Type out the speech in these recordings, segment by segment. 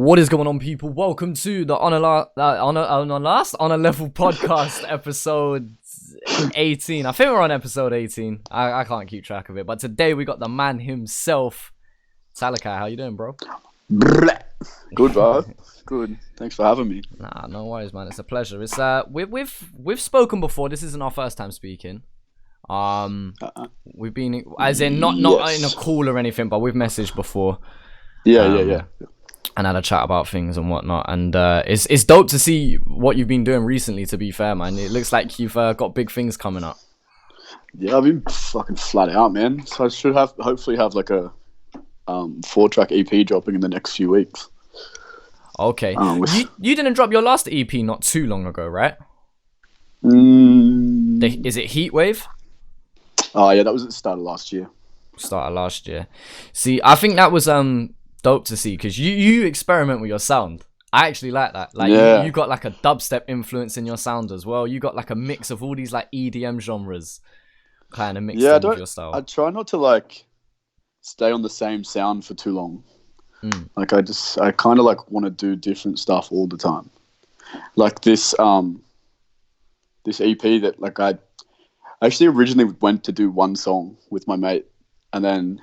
What is going on, people? Welcome to the On a Level podcast, episode 18. I think we're on episode 18. I can't keep track of it, but today we got the man himself, Talakai. How you doing, bro? Good, bro. Good. Thanks for having me. Nah, no worries, man. It's a pleasure. It's we've spoken before. This isn't our first time speaking. We've been, as in not in a call or anything, but we've messaged before. Yeah. And had a chat about things and whatnot. And it's dope to see what you've been doing recently, to be fair, man. It looks like you've got big things coming up. Yeah, I've been fucking flat out, man. So I should hopefully have like a 4-track EP dropping in the next few weeks. Okay. You didn't drop your last EP not too long ago, right? Is it Heatwave? Oh, yeah, that was at the start of last year. See, I think that was dope to see, because you experiment with your sound. I actually like that. Like, yeah. you got like a dubstep influence in your sound as well. You got like a mix of all these like EDM genres kind of mixed in with your style. I try not to like stay on the same sound for too long. Like I kind of like want to do different stuff all the time. Like this EP that like I actually originally went to do one song with my mate, and then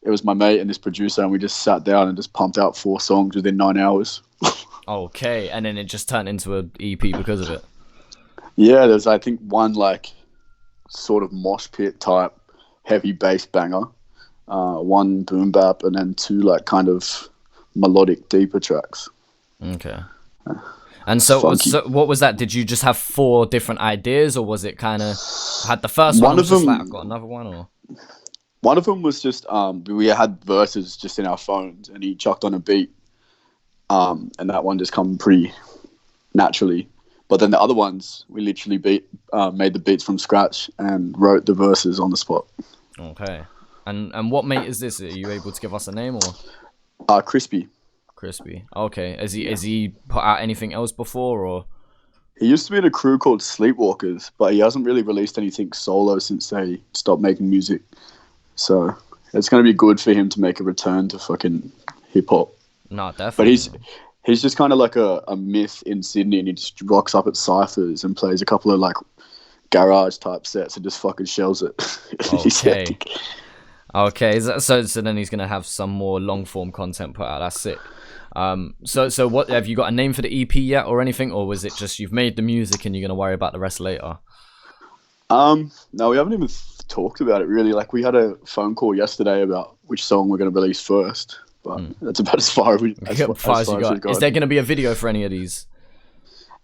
it was my mate and this producer, and we just sat down and just pumped out 4 songs within 9 hours. Okay, and then it just turned into an EP because of it. Yeah, there's I think one like sort of mosh pit type heavy bass banger, one boom bap, and then 2 like kind of melodic deeper tracks. Okay. And so what was that? Did you just have 4 different ideas, or was it kind of had the first one of them, like, I've got another one, or? One of them was just we had verses just in our phones, and he chucked on a beat, and that one just come pretty naturally. But then the other ones, we literally made the beats from scratch and wrote the verses on the spot. Okay. And what mate is this? Are you able to give us a name, or? Crispy. Okay. Has he put out anything else before, or? He used to be in a crew called Sleepwalkers, but he hasn't really released anything solo since they stopped making music. So it's going to be good for him to make a return to fucking hip hop. No, definitely. But he's just kind of like a myth in Sydney, and he just rocks up at cyphers and plays a couple of like garage type sets and just fucking shells it. Okay. So then he's going to have some more long form content put out. That's sick. So what, have you got a name for the EP yet or anything, or was it just you've made the music and you're going to worry about the rest later? No, we haven't even talked about it really. Like, we had a phone call yesterday about which song we're going to release first, but that's about as far as you got. Is there going to be a video for any of these?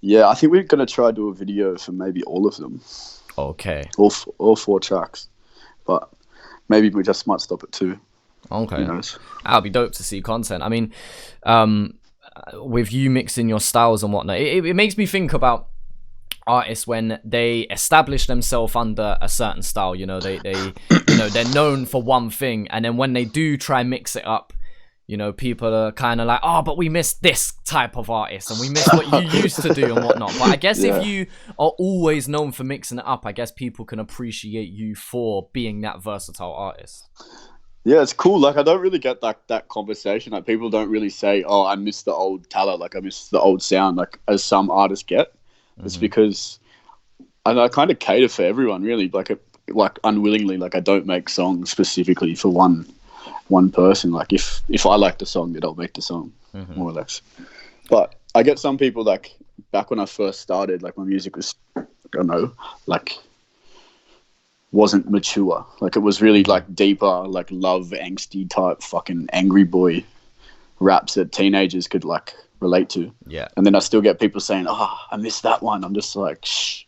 Yeah, I think we're going to try to do a video for maybe all of them. Okay. All 4 tracks, but maybe we just might stop at 2. Okay. Who knows? That'll be dope to see content. I mean, with you mixing your styles and whatnot, it makes me think about artists when they establish themselves under a certain style. You know, they they're known for one thing, and then when they do try mix it up, you know, people are kind of like, oh, but we missed this type of artist, and we missed what you used to do and whatnot. But I guess if you are always known for mixing it up, I guess people can appreciate you for being that versatile artist. Yeah, it's cool. Like, I don't really get that conversation. Like, people don't really say, oh, I miss the old Tala, like I miss the old sound, like as some artists get. It's because I kind of cater for everyone, really. Like unwillingly, like I don't make songs specifically for one person. Like if I like the song, then I'll make the song, more or less. But I get some people, like back when I first started, like my music was, I don't know, like wasn't mature. Like it was really like deeper, like love angsty type fucking angry boy raps that teenagers could like relate to. Yeah. And then I still get people saying, oh, I missed that one. I'm just like, shh.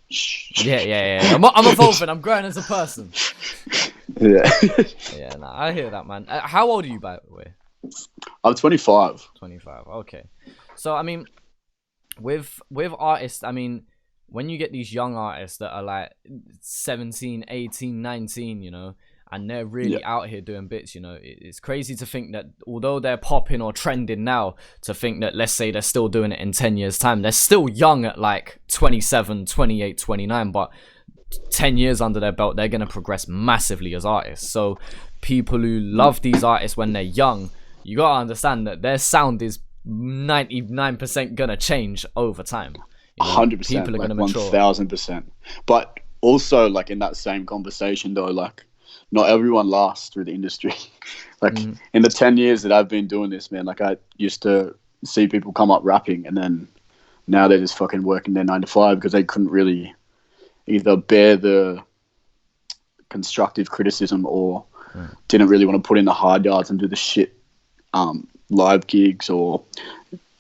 Yeah. I'm evolving. I'm growing as a person. Yeah. Yeah, nah, I hear that, man. How old are you, by the way? I'm 25. 25, okay. So, I mean, with artists, I mean, when you get these young artists that are like 17, 18, 19, you know, and they're really out here doing bits, you know, it's crazy to think that although they're popping or trending now, to think that, let's say they're still doing it in 10 years time, they're still young at like 27, 28, 29, but 10 years under their belt, they're going to progress massively as artists. So people who love these artists when they're young, you got to understand that their sound is 99% gonna change over time. You know, 100%, people are like gonna mature. 1000%. But also, like in that same conversation, though, like not everyone lasts through the industry. Like in the 10 years that I've been doing this, man, like I used to see people come up rapping, and then now they're just fucking working their 9 to 5 because they couldn't really either bear the constructive criticism or didn't really want to put in the hard yards and do the shit live gigs, or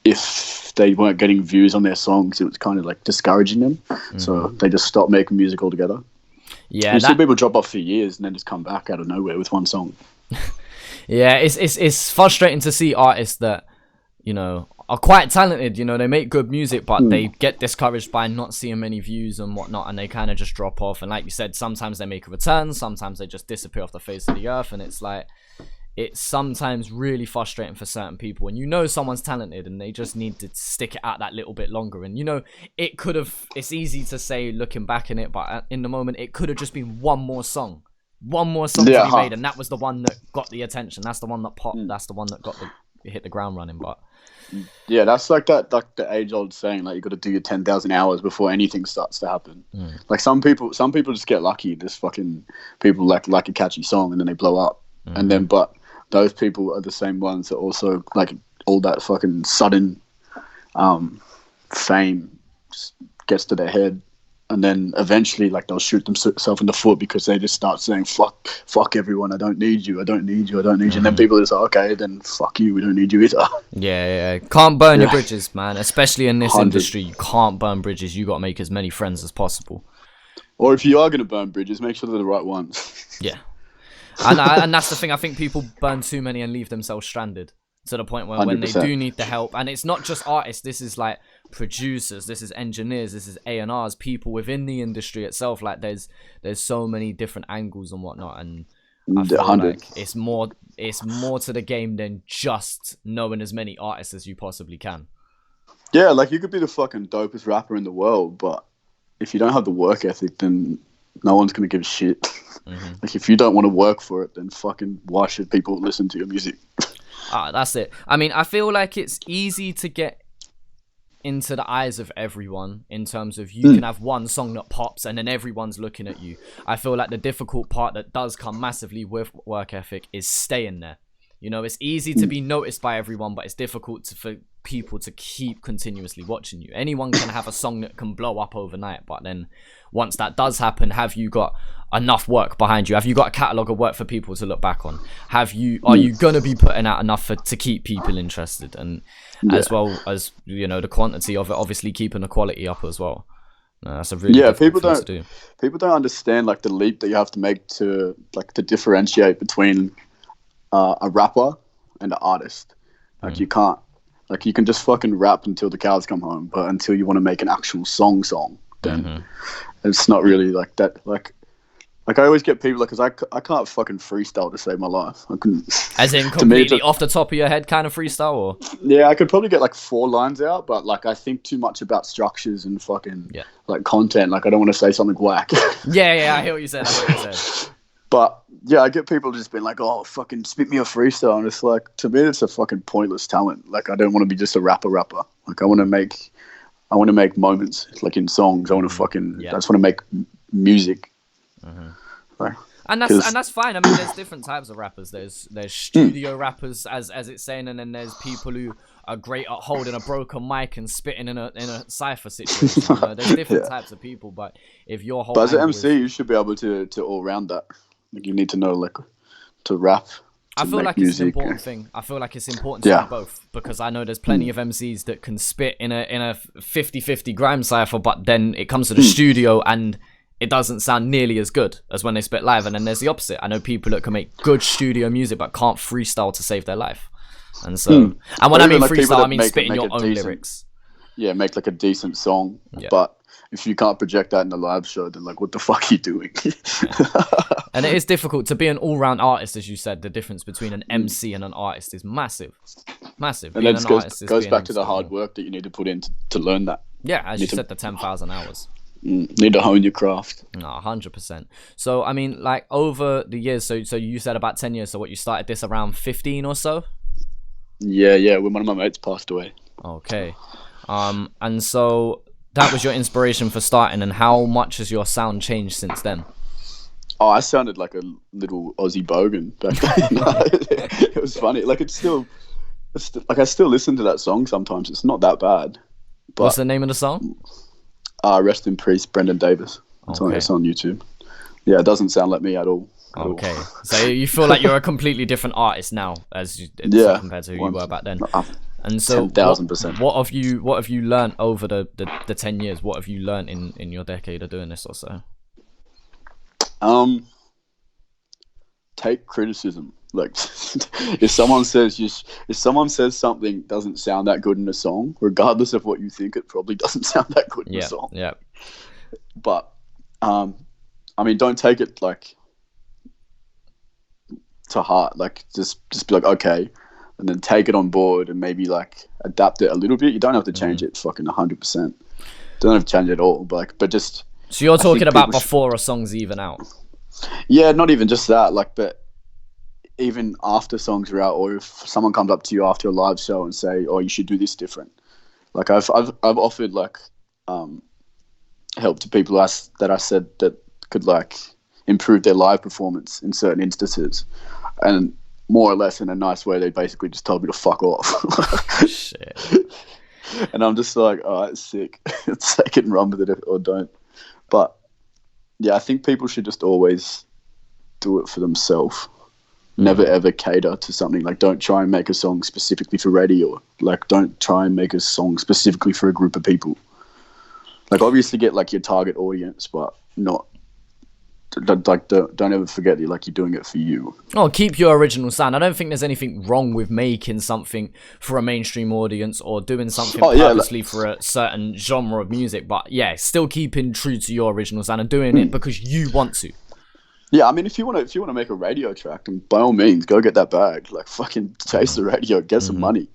if they weren't getting views on their songs, it was kind of like discouraging them. So they just stopped making music altogether. Yeah, you see people drop off for years and then just come back out of nowhere with one song. Yeah, it's frustrating to see artists that, you know, are quite talented. You know, they make good music, but they get discouraged by not seeing many views and whatnot, and they kind of just drop off. And like you said, sometimes they make a return, sometimes they just disappear off the face of the earth, and it's like, it's sometimes really frustrating for certain people when you know someone's talented and they just need to stick it out that little bit longer. And you know, it's easy to say looking back in it, but in the moment it could have just been one more song to be made, and that was the one that got the attention, that's the one that popped, that's the one that hit the ground running. But yeah, that's like that, like the age-old saying, like you got to do your 10,000 hours before anything starts to happen. Like some people just get lucky, just fucking people like a catchy song and then they blow up. And then but those people are the same ones that also like all that fucking sudden fame just gets to their head, and then eventually like they'll shoot themselves in the foot because they just start saying fuck everyone, I don't need you, and then people are just like, okay, then fuck you, we don't need you either. Yeah. Can't burn your bridges, man, especially in this industry. You can't burn bridges. You got to make as many friends as possible, or if you are going to burn bridges, make sure they're the right ones. Yeah. And that's the thing. I think people burn too many and leave themselves stranded to the point where 100%. when they do need the help, and it's not just artists, this is like producers, this is engineers, this is A&Rs, people within the industry itself. Like there's so many different angles and whatnot, and I feel like it's more to the game than just knowing as many artists as you possibly can. Yeah, like you could be the fucking dopest rapper in the world, but if you don't have the work ethic, then no one's gonna give a shit. Like if you don't want to work for it, then fucking why should people listen to your music? That's it. I mean, I feel like it's easy to get into the eyes of everyone in terms of you can have one song that pops and then everyone's looking at you. I feel like the difficult part that does come massively with work ethic is staying there. You know, it's easy to be noticed by everyone, but it's difficult for people to keep continuously watching you. Anyone can have a song that can blow up overnight, but then once that does happen, have you got enough work behind you? Have you got a catalogue of work for people to look back on? Are you going to be putting out enough to keep people interested? And as well as, you know, the quantity of it, obviously keeping the quality up as well. That's a really difficult thing to do. People don't understand like the leap that you have to make to differentiate between a rapper and an artist. Like you can't, like you can just fucking rap until the cows come home, but until you want to make an actual song, then it's not really like that. Like I always get people like, cause I can't fucking freestyle to save my life. I couldn't. As in completely off the top of your head kind of freestyle, or? Yeah, I could probably get like 4 lines out, but like I think too much about structures and fucking like content. Like I don't want to say something whack. Yeah, I hear what you said. But yeah, I get people just being like, oh, fucking spit me a freestyle. And it's like, to me, it's a fucking pointless talent. Like, I don't want to be just a rapper. Like, I want to make moments, like in songs. I want to fucking, I just want to make music. Like, and that's fine. I mean, there's different types of rappers. There's studio rappers, as it's saying, and then there's people who are great at holding a broken mic and spitting in a cypher situation. You know, there's different types of people, but if your whole, but as an MC, you should be able to all round that. Like you need to know like to rap. I feel like it's an important thing. I feel like it's important to do both, because I know there's plenty of MCs that can spit in a 50-50 grime cypher, but then it comes to the studio and it doesn't sound nearly as good as when they spit live. And then there's the opposite. I know people that can make good studio music but can't freestyle to save their life. And so, and when I mean like freestyle, I mean spitting your own lyrics. Yeah, make like a decent song, but if you can't project that in the live show, then like, what the fuck are you doing? And it is difficult to be an all-round artist, as you said. The difference between an MC and an artist is massive. And then it goes back to the hard work that you need to put in to learn that. Yeah, as you said, the 10,000 hours. Need to hone your craft. No, 100%. So, I mean, like over the years, so you said about 10 years. So what, you started this around 15 or so? Yeah. When one of my mates passed away. Okay. And so that was your inspiration for starting, and how much has your sound changed since then? Oh, I sounded like a little Aussie bogan back then. It was funny. Like like I still listen to that song sometimes. It's not that bad. But What's the name of the song? Rest in Peace, Brendan Davis. It's on YouTube. Yeah, it doesn't sound like me at all. Okay, so you feel like you're a completely different artist now, compared to who you were back then. And so, 10,000%. What have you learned over the 10 years? What have you learned in your decade of doing this or so? Take criticism. Like, if someone says something doesn't sound that good in a song, regardless of what you think, it probably doesn't sound that good in a song. Yeah. But, I mean, don't take it like to heart. Like, just be like, okay, and then take it on board and maybe like adapt it a little bit. You don't have to change it fucking 100%. Don't have to change it at all. But just. So you're talking about before a song's even out? Yeah, not even just that. Like, but even after songs are out, or if someone comes up to you after a live show and say, "Oh, you should do this different." Like, I've offered like help to people that I said that could like improve their live performance in certain instances, and more or less in a nice way, they basically just told me to fuck off. Shit. And I'm just like, all right, sick. Take it and run with it or don't. But yeah, I think people should just always do it for themselves. Never ever cater to something. Like, don't try and make a song specifically for radio. Like, don't try and make a song specifically for a group of people. Like, obviously get like your target audience, but not like don't ever forget that you're doing it for you. Oh, keep your original sound. I don't think there's anything wrong with making something for a mainstream audience or doing something purposely for a certain genre of music, but yeah, still keeping true to your original sound and doing it because you want to. Yeah, I mean, if you want to make a radio track, then by all means, go get that bag. Like, fucking chase the radio, get some money.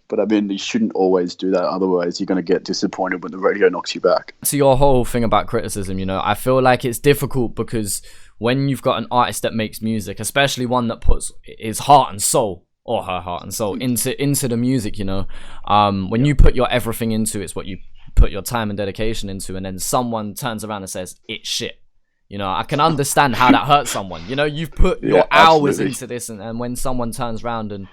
But I mean, you shouldn't always do that. Otherwise, you're going to get disappointed when the radio knocks you back. So your whole thing about criticism, I feel like it's difficult because when you've got an artist that makes music, especially one that puts his heart and soul, or her heart and soul, into the music, when you put your everything into it, it's what you put your time and dedication into, and then someone turns around and says, it's shit. I can understand how that hurts someone. You've put your hours into this, and when someone turns around and,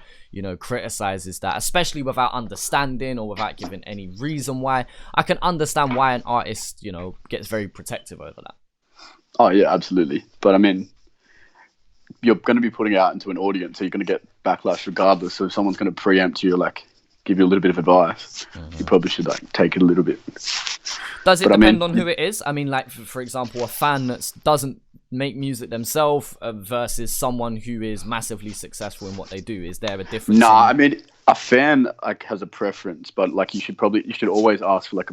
criticizes that, especially without understanding or without giving any reason why, I can understand why an artist, gets very protective over that. Oh, yeah, absolutely. But I mean, you're going to be putting it out into an audience, so you're going to get backlash regardless. So if someone's going to preempt you, give you a little bit of advice, you probably should take it a little bit. Does it depend on who it is? I mean, for example, a fan that doesn't make music themselves versus someone who is massively successful in what they do. Is there a difference? I mean, a fan has a preference, but you should always ask for a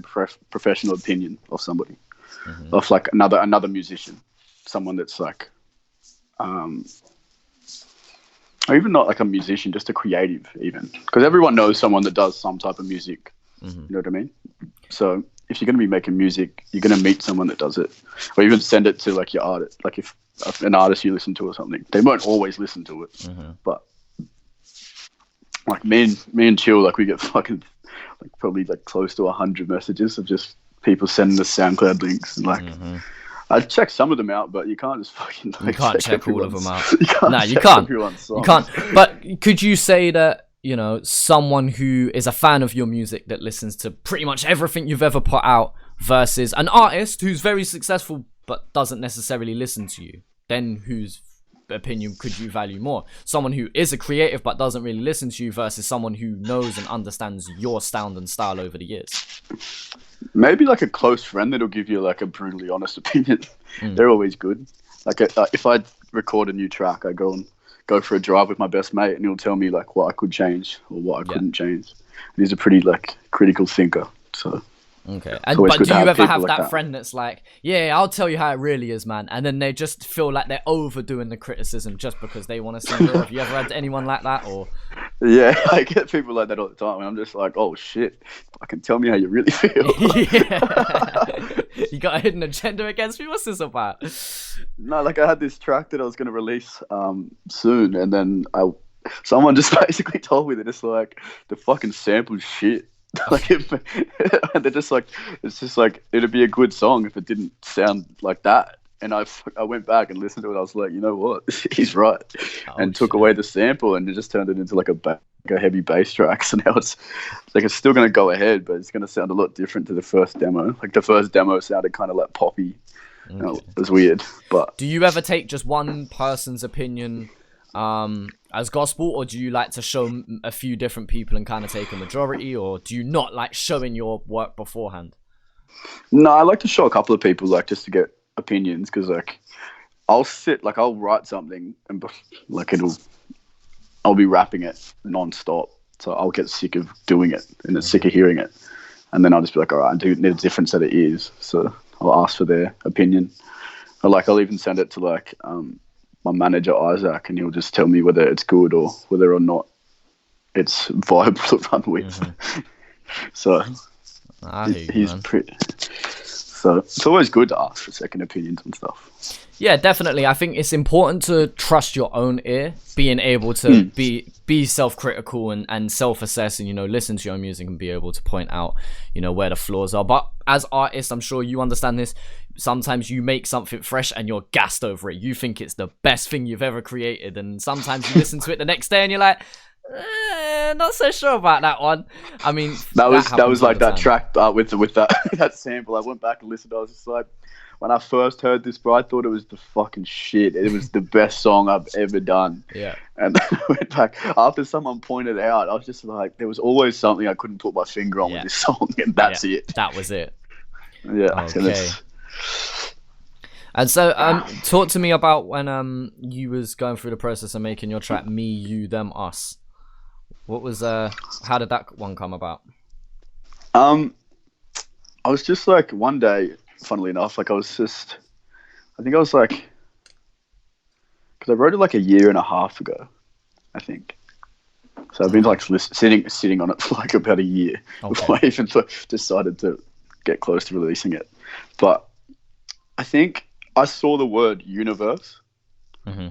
professional opinion of somebody, of another musician, someone that's or even not a musician, just a creative, even, because everyone knows someone that does some type of music. You know what I mean? So if you're going to be making music, you're going to meet someone that does it, or even send it to your artist. Like, if an artist you listen to or something, they won't always listen to it, but me and Chill, we get fucking probably close to 100 messages of just people sending us SoundCloud links, and I check some of them out, but you can't just fucking you can't check all of them out. You can't. You can't. But could you say that someone who is a fan of your music that listens to pretty much everything you've ever put out versus an artist who's very successful but doesn't necessarily listen to you, then whose opinion could you value more? Someone who is a creative but doesn't really listen to you versus someone who knows and understands your sound and style over the years? Maybe a close friend that'll give you a brutally honest opinion. They're always good. If I record a new track, I go for a drive with my best mate, and he'll tell me what I could change or what I couldn't change. And he's a pretty critical thinker. So okay. But do you ever have that friend that's yeah, I'll tell you how it really is, man, and then they just feel like they're overdoing the criticism just because they want to see more? Have you ever had anyone like that? Or yeah, I get people like that all the time, and I'm just oh shit, fucking tell me how you really feel. You got a hidden agenda against me? What's this about? No, I had this track that I was going to release soon, and then someone just basically told me that it's like the fucking sample shit. Like, and they're just like, it's just like, it'd be a good song if it didn't sound like that. And I went back and listened to it. I was like, you know what? He's right. And took away the sample and it just turned it into like a heavy bass track. So now it's like, it's still going to go ahead, but it's going to sound a lot different to the first demo. Like the first demo sounded kind of like poppy. Okay. You know, it was weird. But do you ever take just one person's opinion as gospel, or do you like to show a few different people and kind of take a majority, or do you not like showing your work beforehand? No, I like to show a couple of people, like, just to get opinions, because like I'll write something and like I'll be rapping it non-stop, so I'll get sick of doing it and sick of hearing it, and then I'll just be like, all right, I do need a different set of ears, so I'll ask for their opinion. Or like I'll even send it to like my manager Isaac, and he'll just tell me whether it's good or whether or not it's viable to run with. So he's pretty. So it's always good to ask for second opinions and stuff. Yeah, definitely. I think it's important to trust your own ear, being able to be self-critical and self-assess, and, you know, listen to your own music and be able to point out, you know, where the flaws are. But as artists, I'm sure you understand this. Sometimes you make something fresh and you're gassed over it. You think it's the best thing you've ever created, and sometimes you listen to it the next day and you're like, not so sure about that one. I mean, that was like that track with that sample. I went back and listened. I was just like, when I first heard this, bro, I thought it was the fucking shit. It was the best song I've ever done. Yeah. And then I went back after someone pointed out. I was just like, there was always something I couldn't put my finger on with this song, and that's it. That was it. Yeah. Okay. And so, talk to me about when you was going through the process of making your track "Me, You, Them, Us." What was how did that one come about? I was just like, one day, funnily enough, like I think I was like, because I wrote it like a year and a half ago, I think. So I've been like sitting on it for like about a year before I even decided to get close to releasing it. But I think I saw the word universe,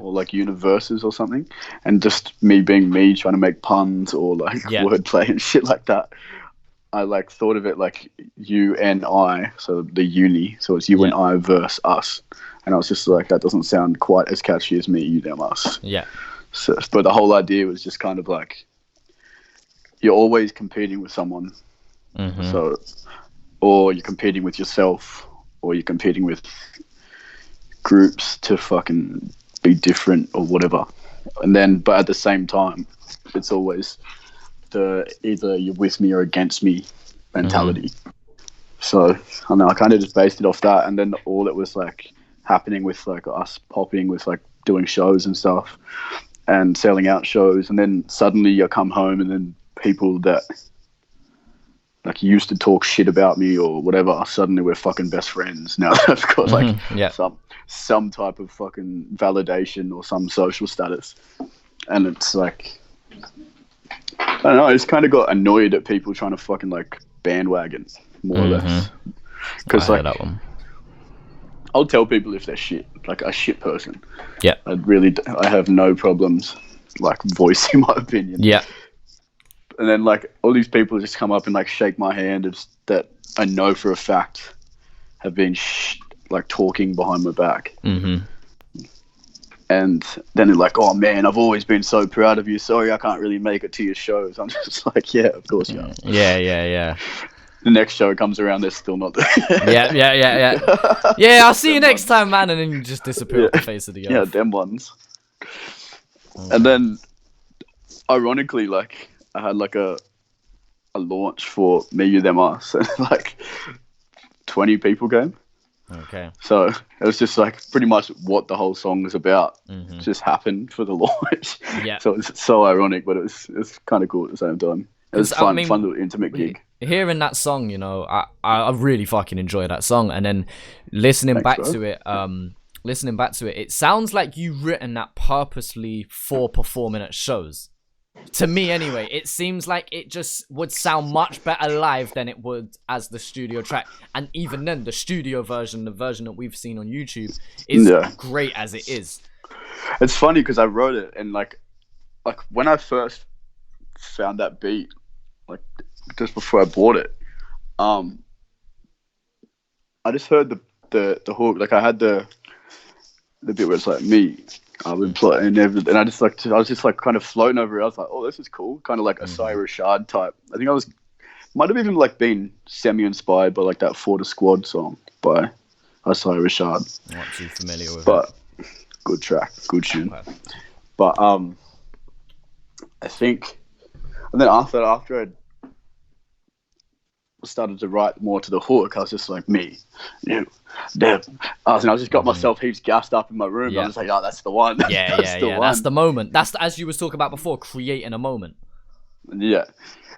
or like universes or something, and just me being me, trying to make puns or like wordplay and shit like that. I like thought of it like you and I, so the uni, so it's you and I versus us, and I was just like, that doesn't sound quite as catchy as me, you, them, us. Yeah. So, but the whole idea was just kind of like, you're always competing with someone, so, or you're competing with yourself, or you're competing with groups to fucking be different or whatever, and then but at the same time, it's always the either you're with me or against me mentality. So I don't know, I kind of just based it off that, and then all it was like happening with like us popping with like doing shows and stuff and selling out shows, and then suddenly you come home and then people that like used to talk shit about me or whatever, suddenly we're fucking best friends now. I've got like some type of fucking validation or some social status, and it's like, I don't know, I just kind of got annoyed at people trying to fucking like bandwagon, more or less. Because like, I'll tell people if they're shit, like a shit person. Yeah. I have no problems like voicing my opinion. Yeah. And then like all these people just come up and like shake my hand that I know for a fact have been like talking behind my back. And then they're like, oh man, I've always been so proud of you. Sorry, I can't really make it to your shows. I'm just like, yeah, of course you are. Yeah. The next show comes around, they're still not there. Yeah, I'll see you next time, man. And then you just disappear off the face of the earth. Yeah, them ones. And then, ironically, like, I had like a launch for Me, You, Them, Us. And like 20 people came. Okay. So it was just like pretty much what the whole song was about. Just happened for the launch. Yeah. So it's so ironic, but it's kind of cool at the same time. It was fun little intimate gig. Hearing that song, you know, I really fucking enjoy that song, and then listening back to it, it sounds like you've written that purposely for performing at shows. To me, anyway, it seems like it just would sound much better live than it would as the studio track. And even then, the studio version, the version that we've seen on YouTube, is great as it is. It's funny because I wrote it and like like when I first found that beat, like just before I bought it, I just heard the hook. Like I had the bit where it's like me. I've been playing everything, and I was just like kind of floating over it. I was like, oh, this is cool, kind of like a Rashad type. I think I was might have even like been semi-inspired by like that For the Squad song by Asai Rashad. Not too familiar with but good track, good tune. Okay. But I think, and then after I started to write more to the hook, I was just like, me, you, them. I just got myself heaps gassed up in my room. Yeah. I was like, oh, that's the one. Yeah, that's the moment. That's as you was talking about before, creating a moment. Yeah,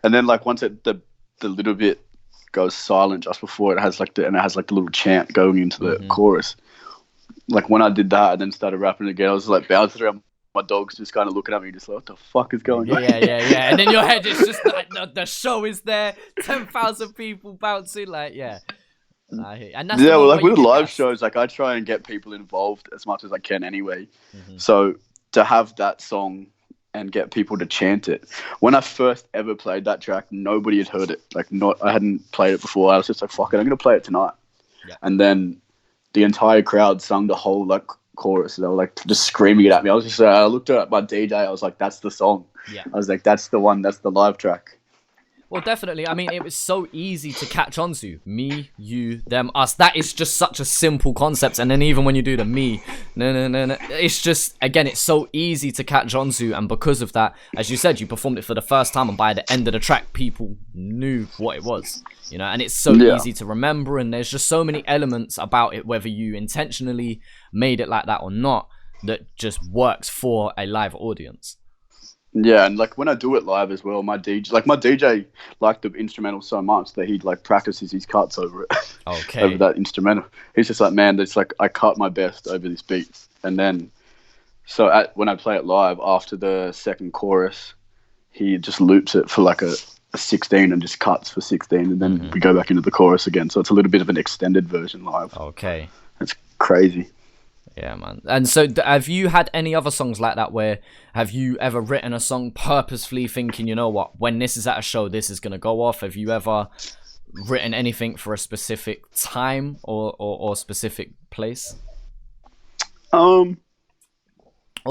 and then like once the little bit goes silent just before it has like the little chant going into the chorus. Like when I did that and then started rapping again, I was like bouncing around. My dog's just kind of looking at me, just like, what the fuck is going on? Yeah. And in your head, it's just like the show is there, 10,000 people bouncing, like, yeah. And that's like with live shows, like I try and get people involved as much as I can anyway. So to have that song and get people to chant it. When I first ever played that track, nobody had heard it. I hadn't played it before. I was just like, fuck it, I'm going to play it tonight. Yeah. And then the entire crowd sung the whole like chorus. They were like just screaming it at me. I was just I looked at my DJ. I was like, that's the song. Yeah. I was like, that's the one. That's the live track. Well, definitely. I mean, it was so easy to catch on to. Me, you, them, us. That is just such a simple concept. And then even when you do the me, no. It's just, again, it's so easy to catch on to. And because of that, as you said, you performed it for the first time. And by the end of the track, people knew what it was. You know, and it's so easy to remember. And there's just so many elements about it, whether you intentionally made it like that or not, that just works for a live audience. Yeah, and like when I do it live as well, my DJ liked the instrumental so much that he like practices his cuts over it. Okay. Over that instrumental. He's just like, man, it's like I cut my best over this beat. And then when I play it live after the second chorus, he just loops it for like a 16 and just cuts for 16, and then we go back into the chorus again. So it's a little bit of an extended version live. Okay. It's crazy. Yeah, man. And so have you had any other songs like that where have you ever written a song purposefully thinking, you know what, when this is at a show, this is going to go off? Have you ever written anything for a specific time or specific place? Or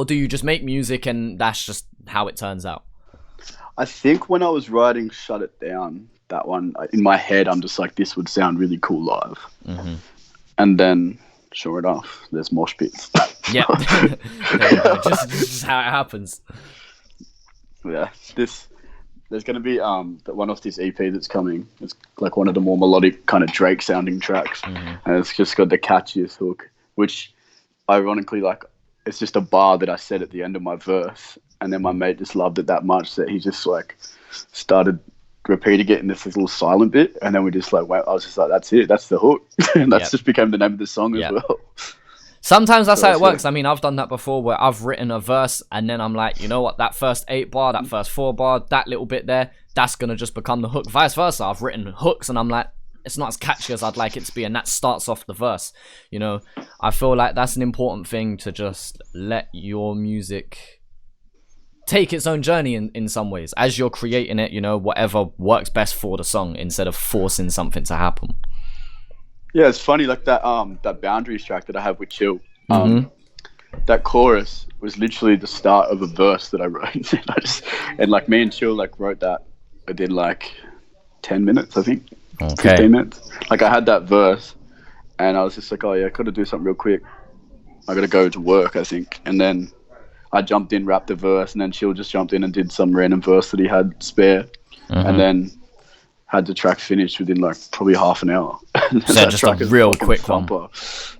do you just make music and that's just how it turns out? I think when I was writing Shut It Down, that one, in my head, I'm just like, this would sound really cool live. And then... sure enough, there's mosh pits. Yeah, just how it happens. Yeah, there's going to be one off this EP that's coming. It's like one of the more melodic kind of Drake sounding tracks, and it's just got the catchiest hook, which ironically, like, it's just a bar that I said at the end of my verse, and then my mate just loved it that much that he just like started repeating it in this little silent bit, and then we just like went, I was just like, that's it, that's the hook. And that's just became the name of the song as well. Sometimes that's how it works. I mean, I've done that before where I've written a verse and then I'm like, you know what, that first 8 bar, that first 4 bar, that little bit there, that's gonna just become the hook. Vice versa, I've written hooks and I'm like, it's not as catchy as I'd like it to be, and that starts off the verse. You know, I feel like that's an important thing, to just let your music take its own journey in some ways as you're creating it, you know, whatever works best for the song, instead of forcing something to happen. Yeah, it's funny, like that that Boundaries track that I have with Chill, that chorus was literally the start of a verse that I wrote. and like me and Chill like wrote that within like 10 minutes, I think. 15 minutes. Like I had that verse and I was just like, oh yeah, I gotta do something real quick, I gotta go to work, I think. And then I jumped in, rapped the verse, and then Chill just jumped in and did some random verse that he had spare, and then had the track finished within like probably half an hour. So just a real quick one.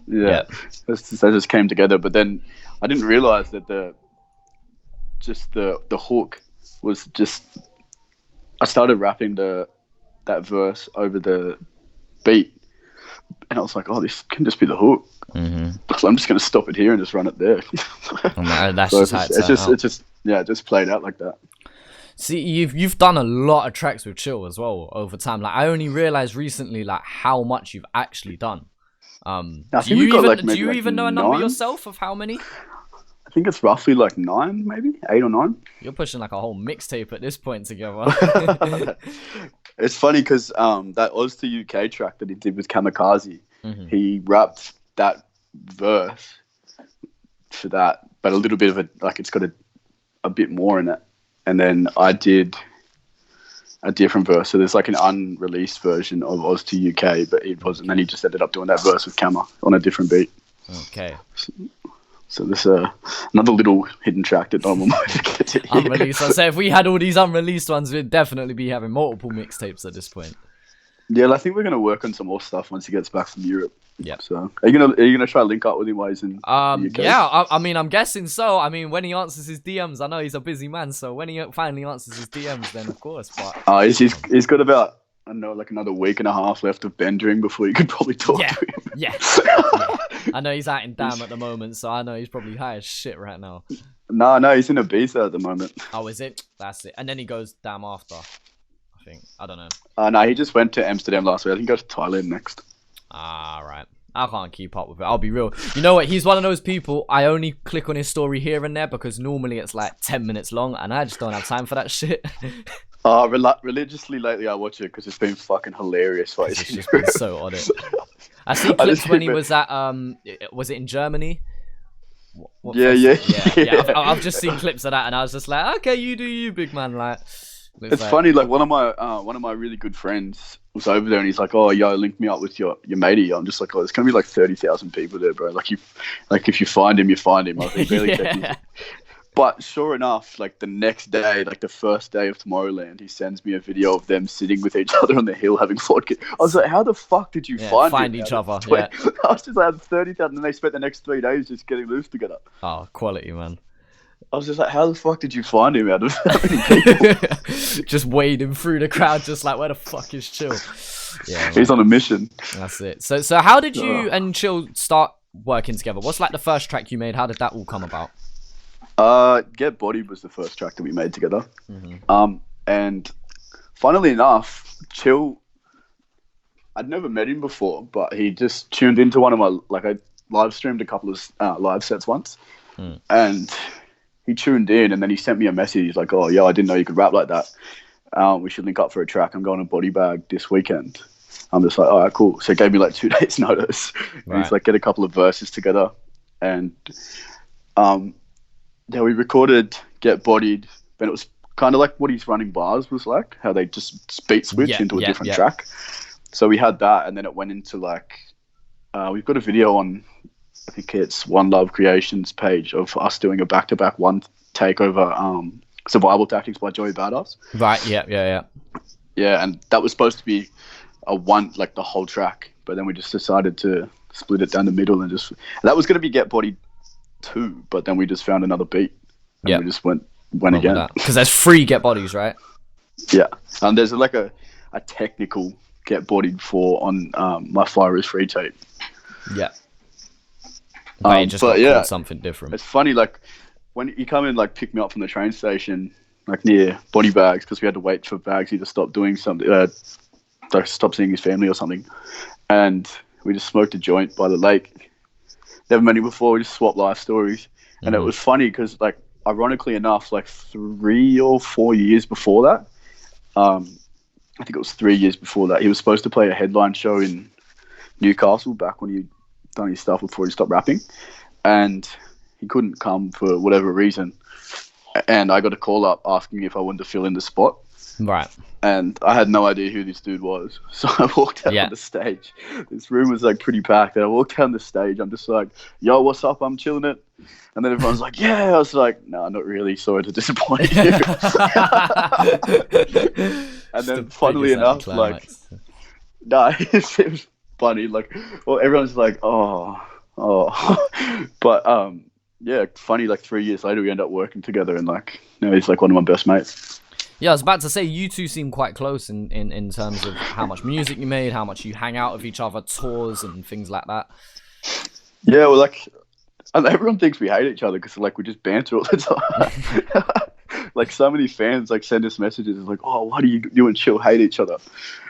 Yeah, that just came together. But then I didn't realize that the hook was just. I started rapping that verse over the beat, and I was like, oh, this can just be the hook. So I'm just going to stop it here and just run it there. That's so just how it just played out like that. See, you've done a lot of tracks with Chill as well over time. Like, I only realized recently like how much you've actually done. Do you even know a number yourself of how many? I think it's roughly like 9, maybe 8 or 9. You're pushing like a whole mixtape at this point together. It's funny because that Oz to UK track that he did with Kamikaze, he rapped that verse for that, but a little bit of it, like it's got a bit more in it. And then I did a different verse. So there's like an unreleased version of Oz to UK, but it wasn't. And then he just ended up doing that verse with Kama on a different beat. Okay. So there's another little hidden track that no one might get to hear. Unreleased. I say if we had all these unreleased ones, we'd definitely be having multiple mixtapes at this point. Yeah, I think we're gonna work on some more stuff once he gets back from Europe. Yeah. So are you gonna try to link up with him while he's in the UK? Yeah. I mean, I'm guessing so. I mean, when he answers his DMs, I know he's a busy man. So when he finally answers his DMs, then of course. But he's got about, I don't know, like another week and a half left of bendering before you could probably talk to him. Yeah. I know he's out in Dam at the moment, so I know he's probably high as shit right now. No, he's in Ibiza at the moment. Oh, is it? That's it. And then he goes Dam after, I think. I don't know. No, he just went to Amsterdam last week. I think he goes to Thailand next. Ah, right. I can't keep up with it. I'll be real. You know what? He's one of those people, I only click on his story here and there because normally it's like 10 minutes long and I just don't have time for that shit. Religiously lately I watch it because it's been fucking hilarious. It's just been so on it. I see clips when he was at, was it in Germany? Yeah. I've just seen clips of that and I was just like, okay, you do you, big man. Like, it's funny, like one of my really good friends was over there and he's like, oh, yo, link me up with your matey. I'm just like, oh, there's gonna be like 30,000 people there, bro. Like if you find him, you find him. I think barely checking. But sure enough, like the next day, like the first day of Tomorrowland, he sends me a video of them sitting with each other on the hill having vodka. I was like, how the fuck did you find each other? Yeah. I was just like, 30,000, and they spent the next 3 days just getting loose together. Oh, quality, man. I was just like, how the fuck did you find him out of that many people? Just wading through the crowd, just like, where the fuck is Chill? Yeah, he's on a mission. That's it. So how did you and Chill start working together? What's like the first track you made? How did that all come about? Get Bodied was the first track that we made together. And funnily enough, Chill, I'd never met him before, but he just tuned into one of my, like I live streamed a couple of live sets once, and he tuned in and then he sent me a message. He's like, oh, yo, I didn't know you could rap like that. We should link up for a track. I'm going to Body Bag this weekend. I'm just like, all right, cool. So he gave me like 2 days notice. Right. He's like, get a couple of verses together. And yeah, we recorded Get Bodied, but it was kind of like what his running bars was like, how they just beat switch into a different track. So we had that, and then it went into like, we've got a video on, I think it's One Love Creations page of us doing a back-to-back one take over Survival Tactics by Joey Badass. Right, yeah. Yeah, and that was supposed to be a one, like the whole track, but then we just decided to split it down the middle and that was going to be Get Bodied 2, but then we just found another beat and we just went again, because there's 3 Get Bodies, right? Yeah, and there's like a technical Get Bodied 4 on my Fire Is Free tape. Yeah, but just called something different. It's funny, like when you come in, like pick me up from the train station, like near Body Bags, because we had to wait for Bagsy to stop doing something, stop seeing his family or something, and we just smoked a joint by the lake. Never met him before. We just swapped life stories, and it was funny because, like, ironically enough, like 3 or 4 years before that, I think it was 3 years before that, he was supposed to play a headline show in Newcastle back when he'd done his stuff before he stopped rapping, and he couldn't come for whatever reason. And I got a call up asking if I wanted to fill in the spot. Right. And I had no idea who this dude was. So I walked out on the stage. This room was like pretty packed. And I walked down the stage. I'm just like, yo, what's up? I'm chilling it. And then everyone's like, yeah. I was like, no, not really. Sorry to disappoint you. And then funnily enough, like, no, it was funny. Like, well, everyone's like, oh. But, yeah, funny, like 3 years later, we end up working together and like, you know, he's like one of my best mates. Yeah, I was about to say, you two seem quite close in terms of how much music you made, how much you hang out with each other, tours and things like that. Yeah, well, like, and everyone thinks we hate each other because, like, we just banter all the time. Like, so many fans, like, send us messages like, oh, why do you and Chill hate each other?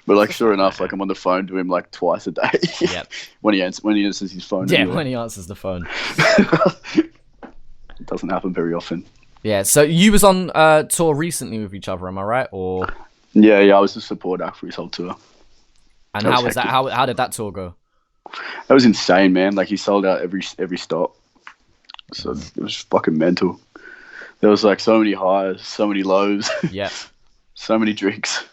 But, like, sure enough, like, I'm on the phone to him, like, twice a day. Yep. when he answers his phone. Yeah, anyway. When he answers the phone. doesn't happen very often. Yeah. So you was on tour recently with each other, am I right? Or Yeah, I was the support act for his whole tour. and how was that? How did that tour go? That was insane, man. Like he sold out every stop, so it was fucking mental. There was like so many highs, so many lows. Yeah. So many drinks.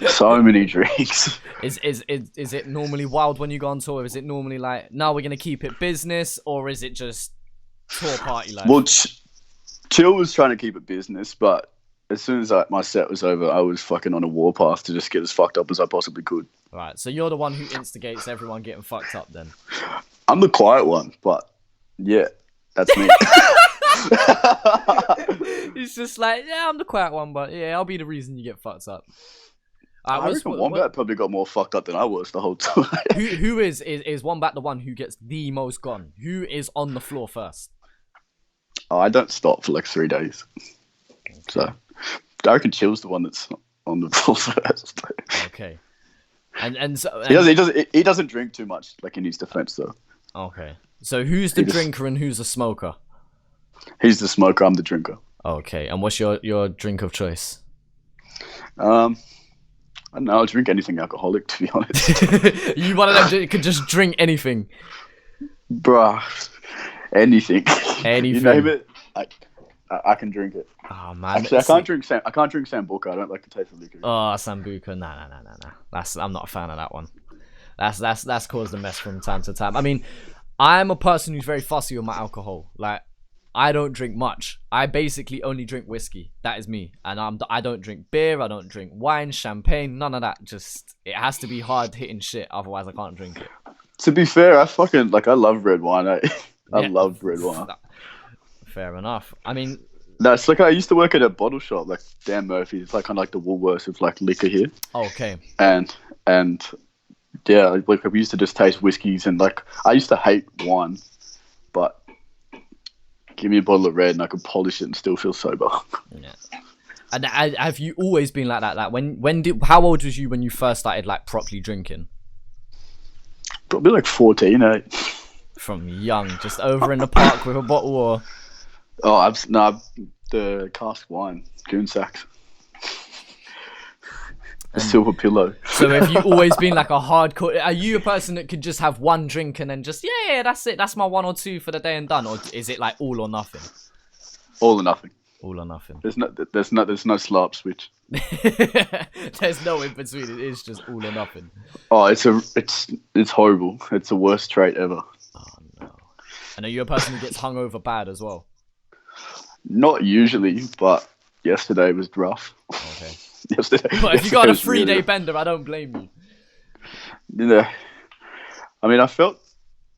So many drinks. Is it normally wild when you go on tour? Is it normally like, no, we're gonna keep it business, or is it just tour party life? Well, Chill was trying to keep it business, but as soon as my set was over, I was fucking on a warpath to just get as fucked up as I possibly could. Right, so you're the one who instigates everyone getting fucked up then? I'm the quiet one, but yeah, that's me. It's just like, yeah, I'm the quiet one, but yeah, I'll be the reason you get fucked up. I reckon Wombat probably got more fucked up than I was the whole time. who is Wombat the one who gets the most gone? Who is on the floor first? Oh, I don't stop for like 3 days. Okay. So I reckon Chill's the one that's on the floor first. Okay. And so he doesn't drink too much, like in his defense though. Okay. So who's the drinker and who's the smoker? He's the smoker, I'm the drinker. Okay. And what's your drink of choice? I don't know, I'll drink anything alcoholic, to be honest. You one of them who could just drink anything? Bruh. Anything. Anything. You name it, I can drink it. Oh man. Actually, I can't drink Sambuca. I don't like the taste of liquor. Oh, Sambuca. Nah. I'm not a fan of that one. That's caused a mess from time to time. I mean, I'm a person who's very fussy with my alcohol. Like, I don't drink much. I basically only drink whiskey. That is me. And I don't drink beer. I don't drink wine, champagne, none of that. Just, it has to be hard hitting shit. Otherwise, I can't drink it. To be fair, I love red wine. I love red wine. Fair enough. I mean, no, it's like I used to work at a bottle shop, like Dan Murphy's. It's like kind of like the Woolworths of like liquor here. Okay. And yeah, like we used to just taste whiskeys, and like I used to hate wine, but give me a bottle of red and I could polish it and still feel sober. Yeah. And have you always been like that? Like how old was you when you first started like properly drinking? Probably like 14, eh? From young, just over in the park with a bottle, or? Oh, the cask wine, goon sacks. A silver pillow. So have you always been like a hardcore? Are you a person that could just have one drink and then just, yeah, that's it, that's my 1 or 2 for the day and done? Or is it like all or nothing? All or nothing. All or nothing. There's no slap switch. There's no in between. It is just all or nothing. Oh, it's horrible. It's the worst trait ever. Oh no. And are you a person who gets hungover bad as well? Not usually, but yesterday was rough. Okay. But if you got a 3-day bender, I don't blame you. You know, I mean, I felt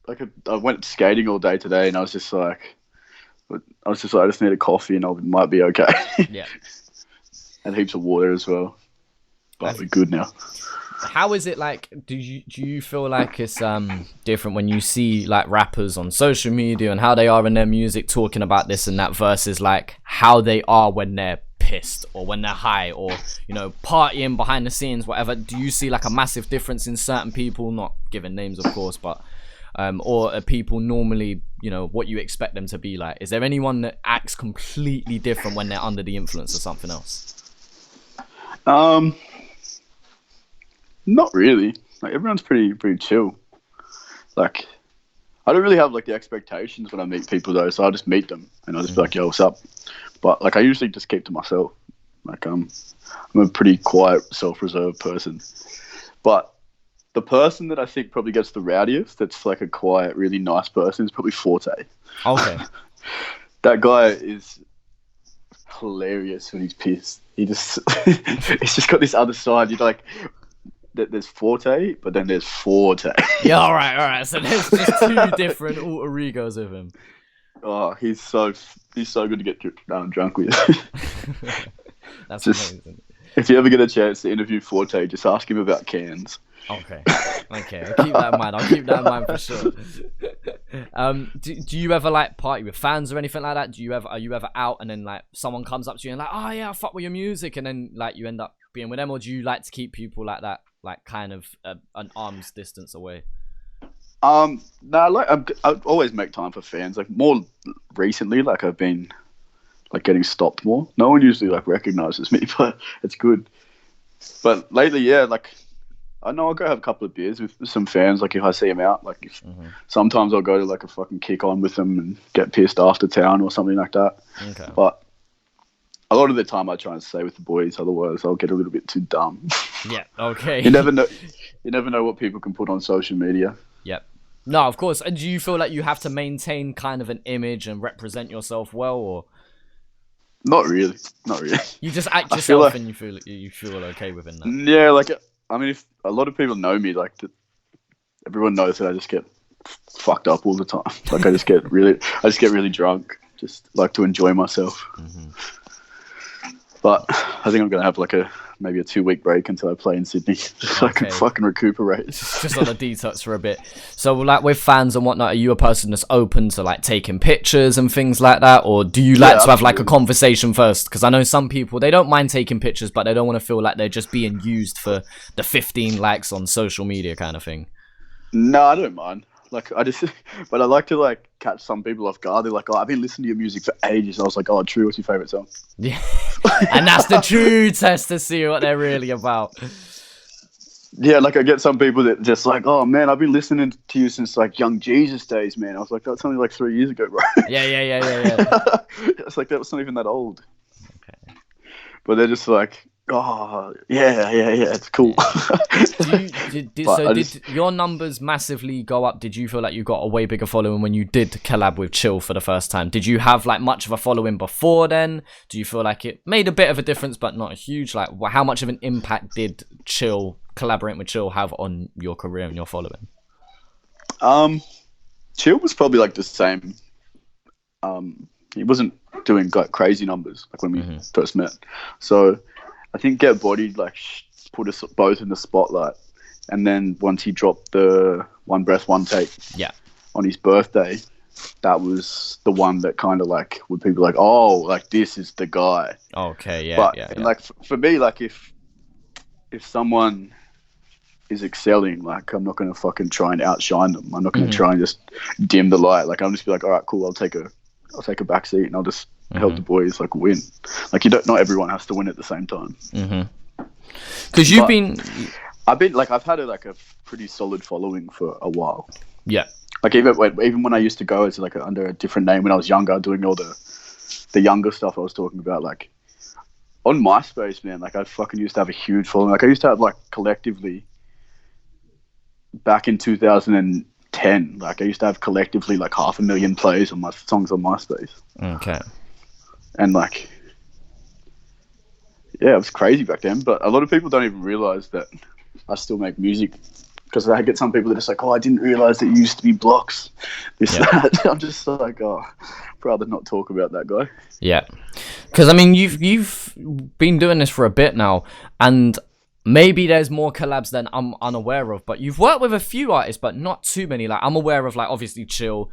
like I went skating all day today, and I was just like, I just need a coffee, and I might be okay. Yeah. And heaps of water as well. But we're good now. How is it like? Do you feel like it's different when you see like rappers on social media and how they are in their music talking about this and that versus like how they are when they're pissed or when they're high or, you know, partying behind the scenes, whatever? Do you see like a massive difference in certain people, not giving names of course, but or are people normally, you know, what you expect them to be like? Is there anyone that acts completely different when they're under the influence of something else? Not really. Like everyone's pretty chill. Like I don't really have like the expectations when I meet people though, so I'll just meet them and I'll just be like, yo, what's up? But like I usually just keep to myself. Like I'm a pretty quiet, self-reserved person. But the person that I think probably gets the rowdiest, that's like a quiet, really nice person, is probably Forte. Okay. That guy is hilarious when he's pissed. He's just got this other side. You're like, there's Forte, but then there's Forte. Yeah, all right. So there's just 2 different alter egos of him. Oh, he's so good to get drunk with. That's just amazing. If you ever get a chance to interview Forte, just ask him about cans. Okay. I'll keep that in mind for sure. Do you ever like party with fans or anything like that? Are you ever out and then like someone comes up to you and like, oh yeah, I fuck with your music, and then like you end up being with them, or do you like to keep people like that, like kind of an arm's distance away? No, like I always make time for fans. Like more recently, like I've been like getting stopped more. No one usually like recognizes me, but it's good. But lately, yeah, like I know I'll go have a couple of beers with some fans. Like if I see them out, like if sometimes I'll go to like a fucking kick on with them and get pissed after town or something like that. Okay. But a lot of the time I try and stay with the boys. Otherwise, I'll get a little bit too dumb. Yeah. Okay. You never know. You never know what people can put on social media. Yep. No, of course. And do you feel like you have to maintain kind of an image and represent yourself well, or Not really. Not really. you just act I feel yourself like, and you feel okay within that? yeah, like I mean, if a lot of people know me, like everyone knows that I just get fucked up all the time. Like I just get really drunk. Just like to enjoy myself. But I think I'm gonna have like maybe a 2-week break until I play in Sydney, so I can fucking recuperate. Just on a detox for a bit. So like with fans and whatnot, are you a person that's open to like taking pictures and things like that, or do you like to have like a conversation first? Because I know some people, they don't mind taking pictures, but they don't want to feel like they're just being used for the 15 likes on social media kind of thing. No, I don't mind. Like but I like to like catch some people off guard. They're like, "Oh, I've been listening to your music for ages." I was like, "Oh, true. What's your favorite song?" Yeah, and that's the true test to see what they're really about. Yeah, like I get some people that just like, "Oh man, I've been listening to you since like Young Jesus days, man." I was like, "That's only like 3 years ago, bro." Yeah. It's like that's not even that old. Okay. But they're just like, "Oh, yeah, it's cool." Did your numbers massively go up? Did you feel like you got a way bigger following when you did collab with Chill for the first time? Did you have like much of a following before then? Do you feel like it made a bit of a difference, but not huge? Like, how much of an impact did collaborating with Chill have on your career and your following? Chill was probably like the same. He wasn't doing like crazy numbers like when we first met. So I think Get Bodied like put us both in the spotlight. And then once he dropped the One Breath, One Take on his birthday, that was the one that kind of like, would people like, oh, like this is the guy. Okay, And like for me, like if someone is excelling, like I'm not going to fucking try and outshine them. I'm not going to try and just dim the light. Like I'm just be like, all right, cool. I'll take a back seat and I'll just help the boys like win. Like not everyone has to win at the same time. Because I've had a pretty solid following for a while. Yeah. Like even when I used to go as like under a different name when I was younger, doing all the younger stuff I was talking about, like on MySpace, man, like I fucking used to have a huge following. Like I used to have like collectively back in 2010, like I used to have collectively like 500,000 plays on my songs on MySpace. Okay. And like, yeah, it was crazy back then. But a lot of people don't even realize that I still make music, because I get some people that are just like, oh, I didn't realize that you used to be blocks. That. I'm just like, oh, I'd rather not talk about that guy. Yeah. Because, I mean, you've been doing this for a bit now, and maybe there's more collabs than I'm unaware of, but you've worked with a few artists, but not too many. Like, I'm aware of, like, obviously Chill,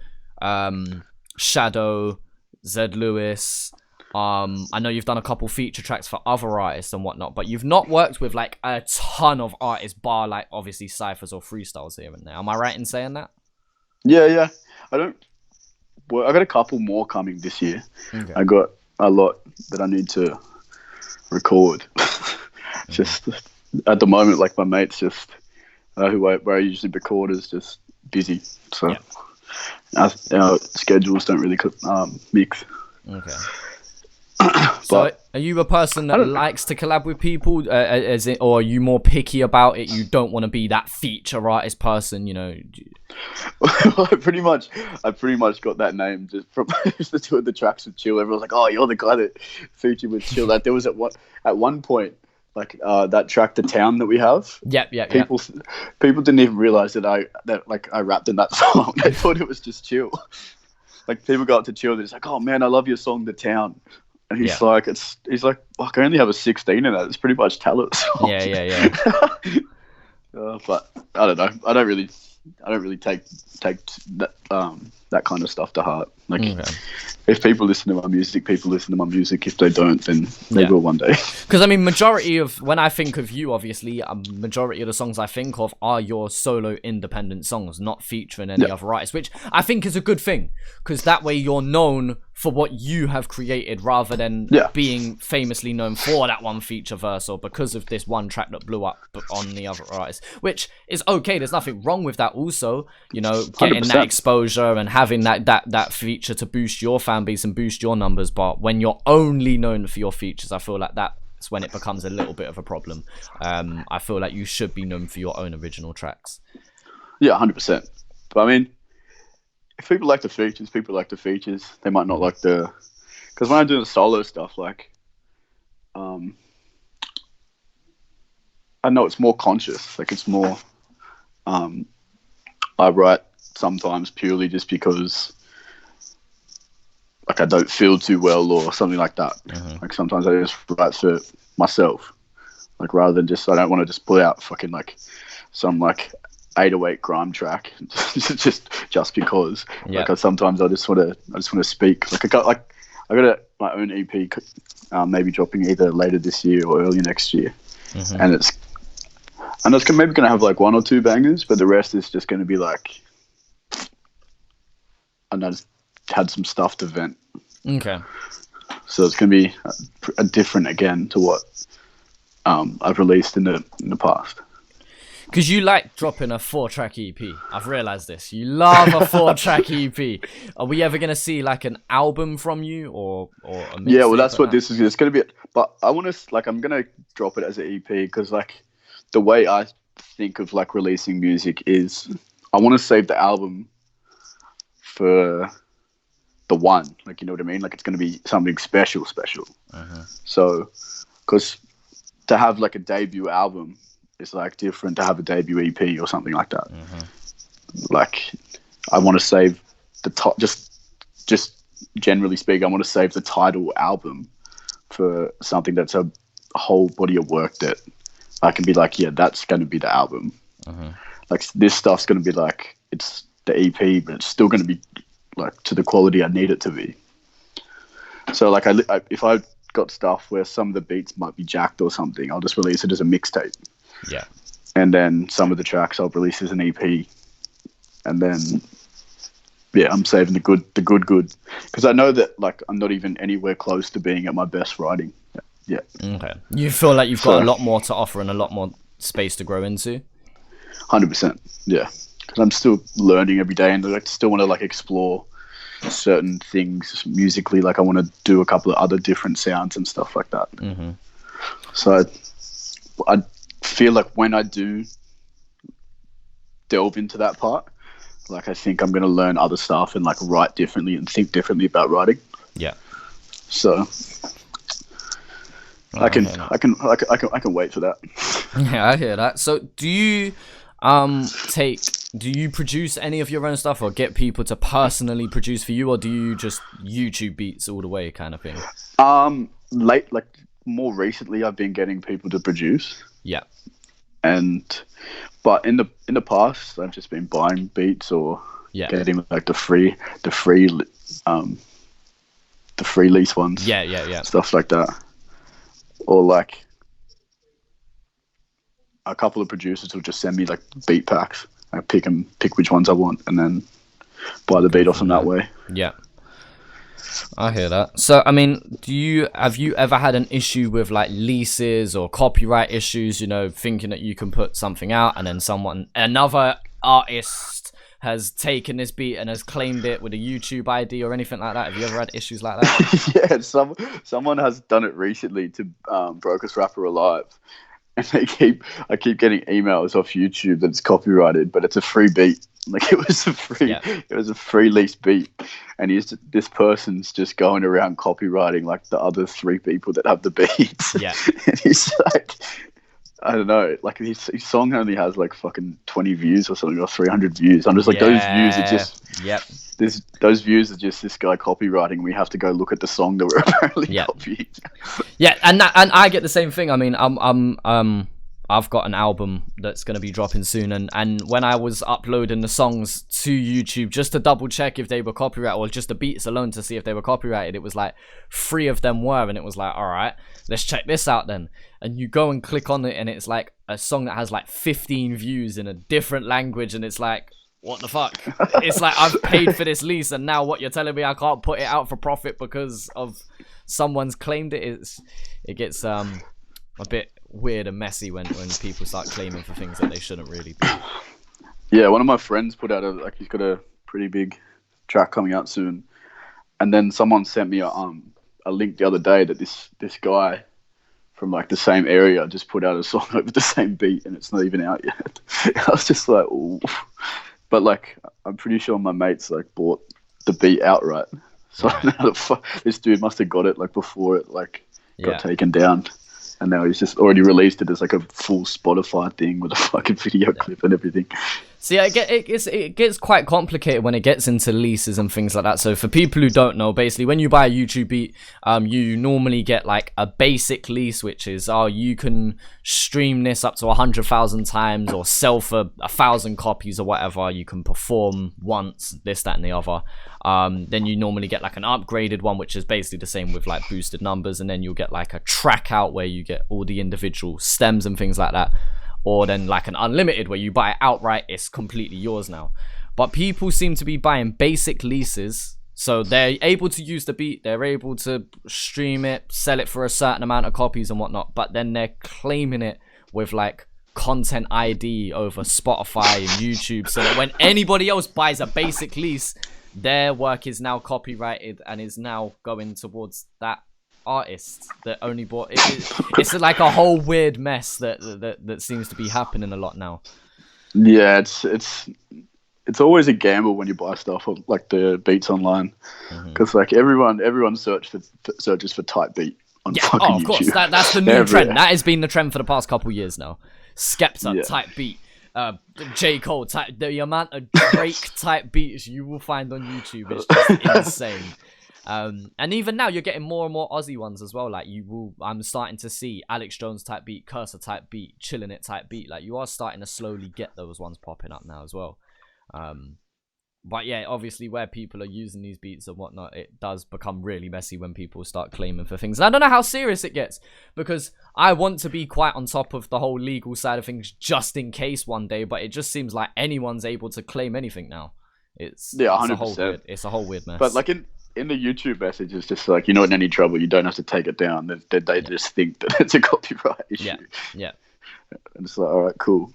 Shadow, Zed Lewis. I know you've done a couple feature tracks for other artists and whatnot, but you've not worked with like a ton of artists, bar like obviously cyphers or freestyles here and there. Am I right in saying that? Yeah. I got a couple more coming this year. Okay. I got a lot that I need to record. Just at the moment, like my mates just where I usually record is just busy, so our schedules don't really mix. Okay. So, are you a person that likes to collab with people, or are you more picky about it? You don't want to be that feature artist person, you know? I pretty much got that name just from doing the tracks with Chill. Everyone's like, "Oh, you're the guy that featured with Chill." That there was at one point, like that track, "The Town" that we have. Yeah. People didn't even realize that I rapped in that song. They thought it was just Chill. Like people go up to Chill, they're just like, "Oh man, I love your song, "The Town." And he's like, I can only have a 16 in that. It's pretty much talent. Yeah. But I don't know. I don't really take that kind of stuff to heart. Like, Okay. if people listen to my music, people listen to my music. If they don't, then they will one day. Because I mean, majority of when I think of you, obviously, a majority of the songs I think of are your solo independent songs, not featuring any other artists, which I think is a good thing, because that way you're known for what you have created rather than being famously known for that one feature verse or because of this one track that blew up on the other artist, which is okay. There's nothing wrong with that. Also, you know, getting 100%. That exposure and having that feature to boost your fan base and boost your numbers. But when you're only known for your features, I feel like that's when it becomes a little bit of a problem. I feel like you should be known for your own original tracks. Yeah, 100%. But I mean, if people like the features, people like the features. They might not like the... Because when I do the solo stuff, like... I know it's more conscious. Like, it's more... I write sometimes purely just because... Like, I don't feel too well or something like that. Like, sometimes I just write for myself. Like, rather than just... I don't want to just put out fucking, like, some, like... 808 grime track just because sometimes I just want to speak. Like I got my own EP maybe dropping either later this year or early next year, and it's maybe gonna have like 1 or 2 bangers, but the rest is just gonna be like I just had some stuff to vent. Okay. So it's gonna be a different again to what I've released in the past. Because you like dropping a 4-track EP. I've realised this. You love a 4-track EP. Are we ever going to see like an album from you or a mixtape? Yeah, well, that's what this is. It's going to be... But I want to... Like, I'm going to drop it as an EP because, like, the way I think of, like, releasing music is I want to save the album for the one. Like, you know what I mean? Like, it's going to be something special. So, because to have, like, a debut album... It's like different to have a debut EP or something like that. Like, I want to save the top. Just generally speaking, I want to save the title album for something that's a whole body of work that I can be like, yeah, that's going to be the album. Like, this stuff's going to be like, it's the EP, but it's still going to be like to the quality I need it to be. So, like, if I got stuff where some of the beats might be jacked or something, I'll just release it as a mixtape. Yeah. And then some of the tracks I'll release as an EP. And then, yeah, I'm saving the good. Because I know that, like, I'm not even anywhere close to being at my best writing yet. Okay. You feel like you've got a lot more to offer and a lot more space to grow into? 100%, yeah. Because I'm still learning every day and I still want to, like, explore certain things musically. Like, I want to do a couple of other different sounds and stuff like that. So I feel like when I do delve into that part, like, I think I'm going to learn other stuff and, like, write differently and think differently about writing. Yeah. So I can wait for that. Yeah, I hear that. So do you produce any of your own stuff or get people to personally produce for you, or do you just YouTube beats all the way kind of thing? More recently I've been getting people to produce. Yeah. But in the past I've just been buying beats or getting like the free lease ones. Yeah. Stuff like that. Or like a couple of producers will just send me like beat packs. I pick which ones I want and then buy the beat off them that way. Yeah. I hear that. So, I mean, have you ever had an issue with like leases or copyright issues, you know, thinking that you can put something out and then another artist has taken this beat and has claimed it with a YouTube ID or anything like that? Have you ever had issues like that? Yeah, someone has done it recently to Brokest Rapper Alive. And I keep getting emails off YouTube that it's copyrighted, but it's a free beat. Like, it was a free lease beat, and this person's just going around copywriting like the other 3 people that have the beats. Yeah, and he's like, I don't know, like his song only has like fucking 20 views or something, or 300 views. I'm just like, those views are just those views are just this guy copywriting. We have to go look at the song that we're apparently copying. Yeah, and I get the same thing. I mean, I've got an album that's going to be dropping soon, and when I was uploading the songs to YouTube just to double check if they were copyrighted, or just the beats alone to see if they were copyrighted, it was like 3 of them were, and it was like, all right, let's check this out then. And you go and click on it, and it's like a song that has like 15 views in a different language, and it's like, what the fuck? It's like, I've paid for this lease, and now what, you're telling me I can't put it out for profit because of someone's claimed it? It gets a bit weird and messy when people start claiming for things that they shouldn't really be. Yeah, one of my friends put out he's got a pretty big track coming out soon, and then someone sent me a link the other day that this guy from like the same area just put out a song over the same beat, and it's not even out yet. I was just like, ooh. But like, I'm pretty sure my mates like bought the beat outright, so I don't know this dude must have got it like before it like got taken down. And now he's just already released it as like a full Spotify thing with a fucking video clip and everything. See, it gets quite complicated when it gets into leases and things like that. So for people who don't know, basically when you buy a YouTube beat, you normally get like a basic lease, which is, you can stream this up to 100,000 times or sell for 1,000 copies or whatever. You can perform once, this, that, and the other. Then you normally get like an upgraded one, which is basically the same with like boosted numbers. And then you'll get like a track out where you get all the individual stems and things like that. Or then like an unlimited where you buy it outright, it's completely yours now. But people seem to be buying basic leases, so they're able to use the beat, they're able to stream it, sell it for a certain amount of copies and whatnot, but then they're claiming it with like content ID over Spotify and YouTube, so that when anybody else buys a basic lease, their work is now copyrighted and is now going towards that artists that only bought it. It's like a whole weird mess that seems to be happening a lot now. Yeah, it's always a gamble when you buy stuff like the beats online, because like everyone searches for type beat on fucking YouTube. Of course, that's the new trend. That has been the trend for the past couple years now. Skepta type beat, J. Cole type. The amount of Drake type beats you will find on YouTube is just insane. And even now you're getting more and more Aussie ones as well. Like I'm starting to see Alex Jones type beat, Cursor type beat, ChillinIt type beat. Like you are starting to slowly get those ones popping up now as well. But yeah, obviously where people are using these beats and whatnot, it does become really messy when people start claiming for things. And I don't know how serious it gets, because I want to be quite on top of the whole legal side of things just in case one day, but it just seems like anyone's able to claim anything now. It's 100%. It's a whole weird mess. But like in the YouTube message, it's just like, you're not in any trouble. You don't have to take it down. They just think that it's a copyright issue. Yeah. And it's like, all right, cool.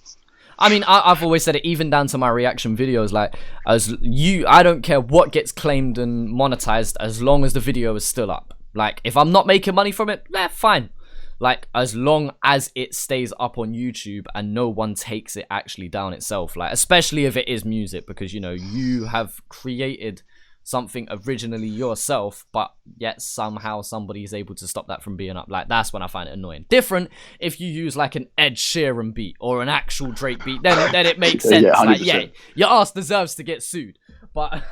I mean, I've always said it, even down to my reaction videos. Like, I don't care what gets claimed and monetized as long as the video is still up. Like, if I'm not making money from it, fine. Like, as long as it stays up on YouTube and no one takes it actually down itself. Like, especially if it is music, because, you know, you have created something originally yourself, but yet somehow somebody is able to stop that from being up. Like, that's when I find it annoying. Different if you use like an Ed Sheeran beat or an actual Drake beat, then it makes sense. Yeah, like, yeah, your ass deserves to get sued. But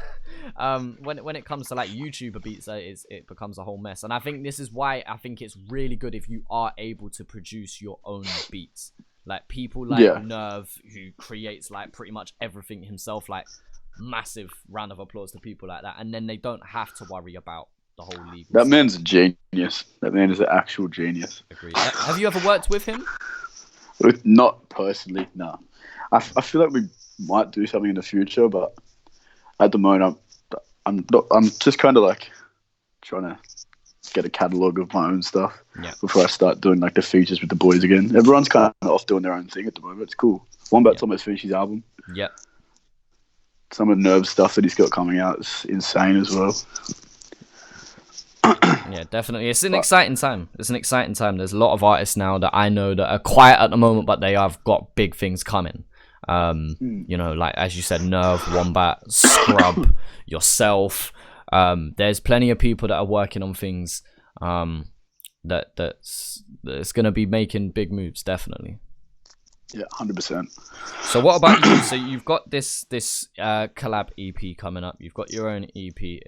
when it comes to like YouTuber beats, it becomes a whole mess. And I think this is why I think it's really good if you are able to produce your own beats. Like people like Nerve, who creates like pretty much everything himself. Like, massive round of applause to people like that, and then they don't have to worry about the whole legal that stuff. Man's a genius. That man is an actual genius. Agreed. Have you ever worked with him? Not personally, no. I feel like we might do something in the future, but at the moment I'm just kind of like trying to get a catalogue of my own stuff before I start doing like the features with the boys again. Everyone's kind of off doing their own thing at the moment. It's cool. Wombat's almost finished his album. Yep. Some of the Nerve stuff that he's got coming out is insane as well. Yeah, definitely. It's an exciting time. There's a lot of artists now that I know that are quiet at the moment, but they have got big things coming. You know, like as you said, Nerve, Wombat, Scrub, yourself. There's plenty of people that are working on things that's going to be making big moves, definitely. Yeah, 100%. So what about you? So you've got this collab EP coming up. You've got your own EP.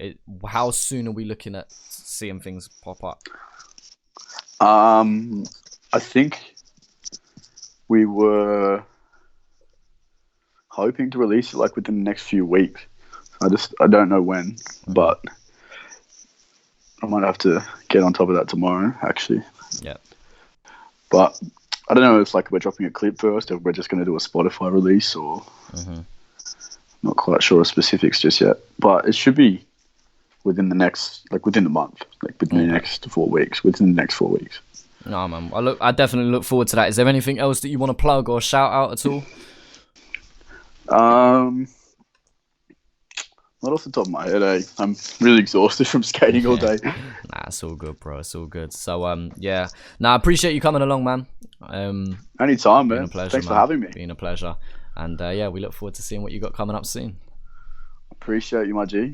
How soon are we looking at seeing things pop up? I think we were hoping to release it like within the next few weeks. I don't know when, but I might have to get on top of that tomorrow, actually. Yeah. But I don't know if like we're dropping a clip first, or we're just going to do a Spotify release, or not quite sure of specifics just yet. But it should be within the month, like within the next 4 weeks. Within the next 4 weeks. No, man. I definitely look forward to that. Is there anything else that you want to plug or shout out at all? Not off the top of my head, eh? I'm really exhausted from skating all day. Nah, it's all good, bro. It's all good. So, yeah. Nah, I appreciate you coming along, man. Anytime, man. Been a pleasure, Thanks man. for having me. Been a pleasure. And, yeah, we look forward to seeing what you got coming up soon. Appreciate you, my G.